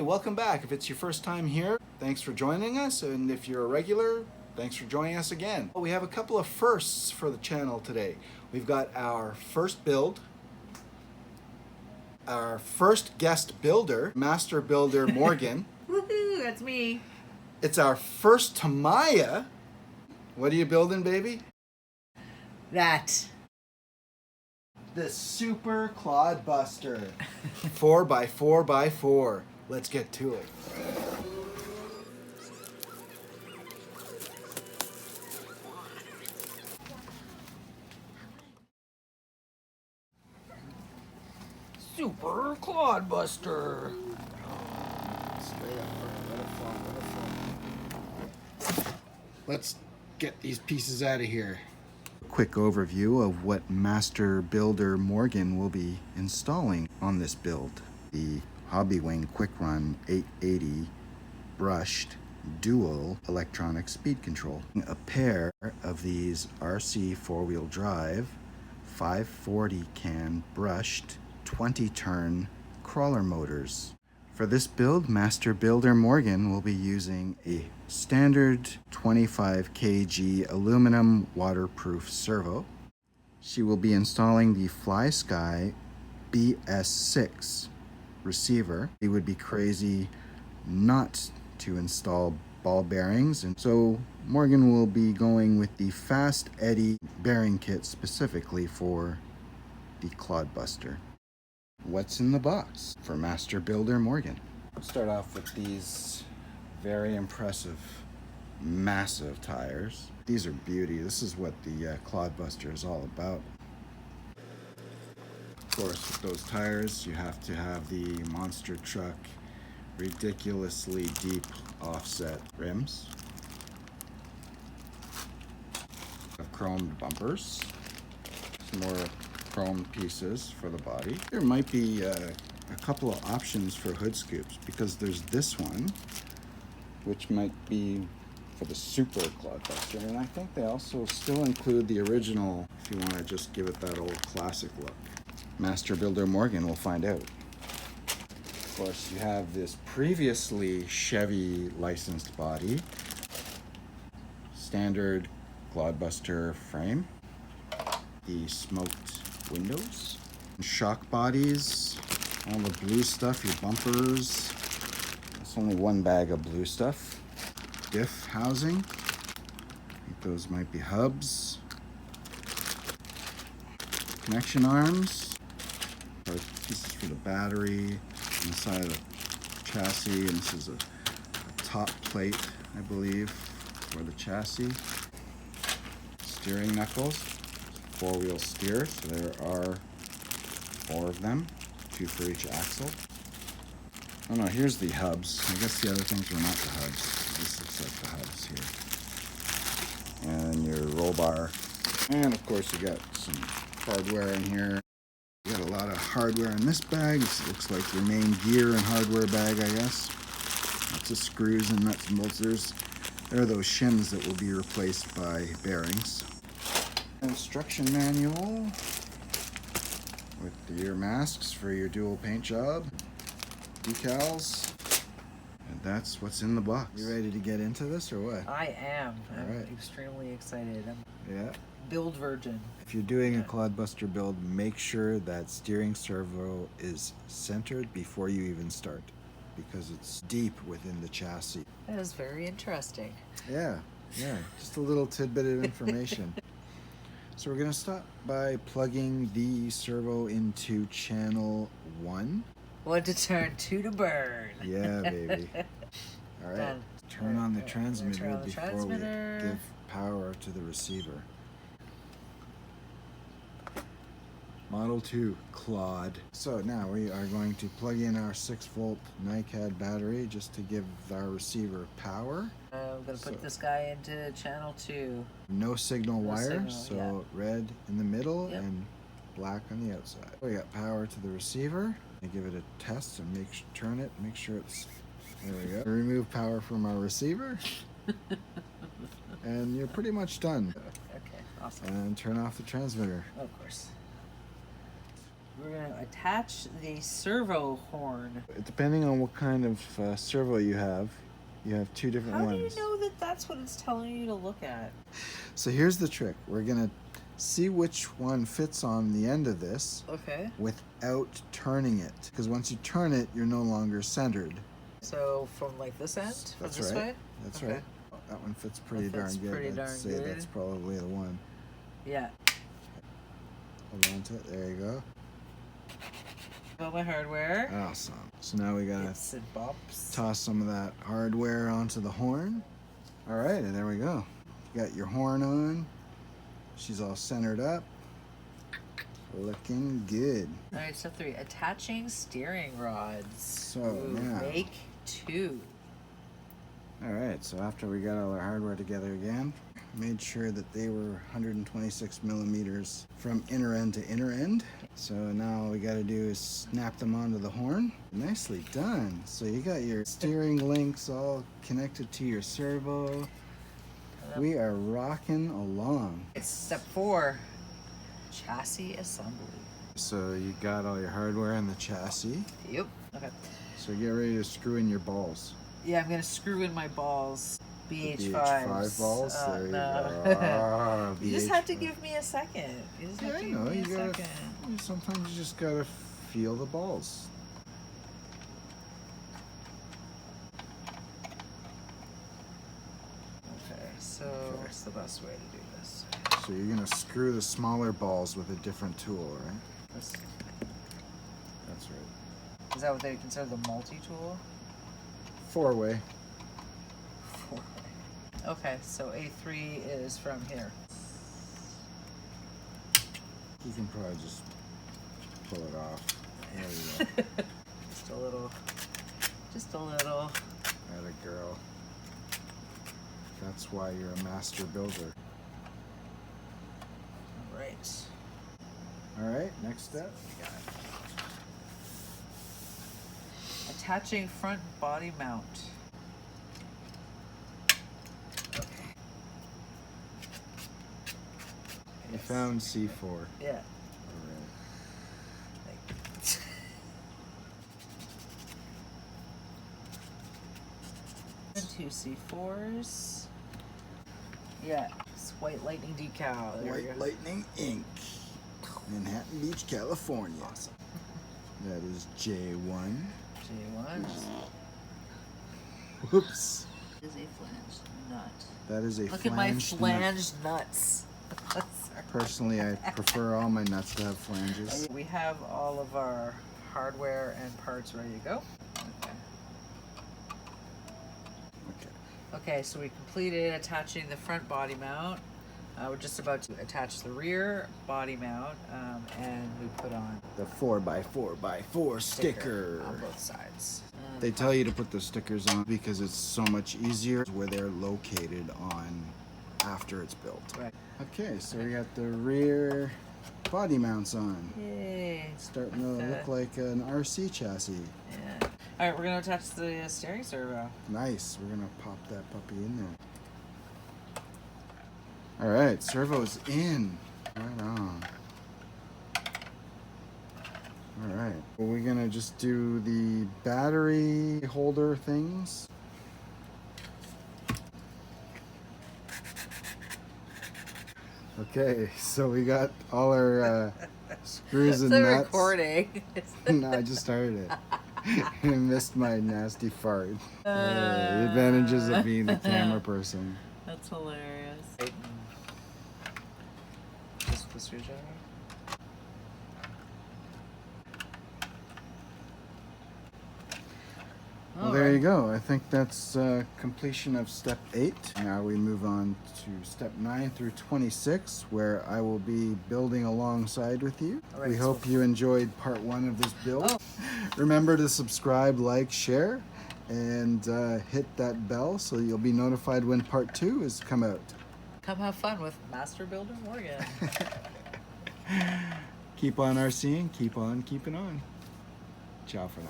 welcome back. If it's your first time here, thanks for joining us, and if you're a regular, thanks for joining us again. We have a couple of firsts for the channel today. We've got our first build, our first guest builder, Master Builder Morgan. Woohoo, that's me. It's our first Tamiya. What are you building, baby? That. The Super Clod Buster. 4x4x4. Let's get to it. Super Clod Buster. Let's get these pieces out of here. Quick overview of what Master Builder Morgan will be installing on this build. The Hobbywing Quick Run 880 brushed dual electronic speed control. A pair of these RC four-wheel drive 540 can brushed 20-turn crawler motors. For this build, Master Builder Morgan will be using a standard 25 kg aluminum waterproof servo. She will be installing the FlySky BS6 receiver. It would be crazy not to install ball bearings, and so Morgan will be going with the FastEddy bearing kit specifically for the Clod Buster. What's in the box for Master Builder Morgan? Let's start off with these very impressive, massive tires. These are beauty. This is what the Clod Buster is all about. Of course, with those tires, you have to have the monster truck ridiculously deep offset rims. Chromed bumpers. Some more chrome pieces for the body. There might be a couple of options for hood scoops, because there's this one, which might be for the Super Clod Buster, and I think they also still include the original if you want to just give it that old classic look. Master Builder Morgan will find out. Of course, you have this previously Chevy licensed body, standard Clod Buster frame, the smoked windows, shock bodies, all the blue stuff, your bumpers. It's only one bag of blue stuff. Diff housing. I think those might be hubs. Connection arms. Pieces for the battery inside of the chassis, and this is a top plate, I believe, for the chassis. Steering knuckles. Four-wheel steer, so there are 4 of them, 2 for each axle. Oh no, here's the hubs. I guess the other things were not the hubs. This looks like the hubs here. And your roll bar. And of course you got some hardware in here. You got a lot of hardware in this bag. This looks like your main gear and hardware bag, I guess. Lots of screws and nuts and bolts. There are those shims that will be replaced by bearings. Instruction manual with your masks for your dual paint job, decals, and that's what's in the box. You ready to get into this or what? I am. I'm right. extremely excited. I'm Yeah. build virgin. If you're doing a Clod Buster build, make sure that steering servo is centered before you even start, because it's deep within the chassis. That is very interesting. Yeah, just a little tidbit of information. So we're going to start by plugging the servo into channel 1. 1 to turn, 2 to burn. Yeah, baby. All right, Done. turn on the transmitter Turn on the before transmitter. we give power to the receiver. Model 2 Clod. So now we are going to plug in our 6-volt NiCad battery just to give our receiver power. I'm going to put this guy into channel 2. No signal wire, signal, so red in the middle Yep. and black on the outside. We got power to the receiver. I give it a test and turn it, make sure it's, there we go. Remove power from our receiver. And you're pretty much done. Okay, awesome. And turn off the transmitter. Of course. we're going to attach the servo horn. Depending on what kind of servo you have two different How ones. do you know that that's what it's telling you to look at? So here's the trick. We're gonna see which one fits on the end of this. Okay. Without turning it, because once you turn it, you're no longer centered. So from like this end? That's from this right. way? That's Okay. right. That one fits pretty That fits darn good. pretty I'd darn say good. that's probably the one. Yeah. Hold on to it. There you go. Got my hardware. Awesome. So now we gotta Bits and bops. toss some of that hardware onto the horn. All right, and there we go. You got your horn on. She's all centered up. Looking good. All right, step 3, attaching steering rods. So Ooh, now, make 2. all right, so after we got all our hardware together again, made sure that they were 126 millimeters from inner end to inner end. So now all we got to do is snap them onto the horn. Nicely done. So you got your steering links all connected to your servo. We are rocking along. It's step 4, chassis assembly. So you got all your hardware in the chassis. Yep. Okay. So get ready to screw in your balls. Yeah, I'm gonna screw in my balls. BH5s. BH5 balls? There you no. go. Ah, You just have to BH5. give me a second. You just have Yeah, to I give know. me You a gotta. second. Sometimes you just gotta feel the balls. Okay, so what's the best way to do this? So you're gonna screw the smaller balls with a different tool, right? This, That's right. is that what they consider the multi-tool? 4-way. Okay, so A3 is from here. You can probably just pull it off. There you go. Just a little. Just a little. Atta girl. That's why you're a master builder. Right. All right, next step. Attaching front body mount. You found C4. Yeah. All And 2 C4s. Yeah, it's White Lightning decal. right. There we White go. Lightning Inc. Manhattan Beach, California. Awesome. That is J1. J1 Whoops. is a flange nut. That is a Look at my flanged nut. flanged nuts. Personally, I prefer all my nuts to have flanges. We have all of our hardware and parts ready to go. Okay. Okay. Okay, so we completed attaching the front body mount. We're just about to attach the rear body mount, and we put on The 4x4x4 sticker. on both sides. They tell you to put the stickers on because it's so much easier where they're located on after it's built. Right. Okay, so we got the rear body mounts on. Yay. Starting to look like an RC chassis. Yeah. All right, we're gonna attach the steering servo. Nice. We're gonna pop that puppy in there. All right, servo's in. Right on. All right. We're gonna just do the battery holder things. Okay, so we got all our screws and It's a nuts. recording. No, I just started it. I missed my nasty fart. The advantages of being the camera person. That's hilarious. Just the screwdriver. Well, there you go. I think that's completion of step 8. Now we move on to step 9 through 26, where I will be building alongside with you. All right, We so- hope you enjoyed part 1 of this build. Oh. Remember to subscribe, like, share, and hit that bell so you'll be notified when part 2 is come out. Come have fun with Master Builder Morgan. Keep on RCing, keep on keeping on. Ciao for now.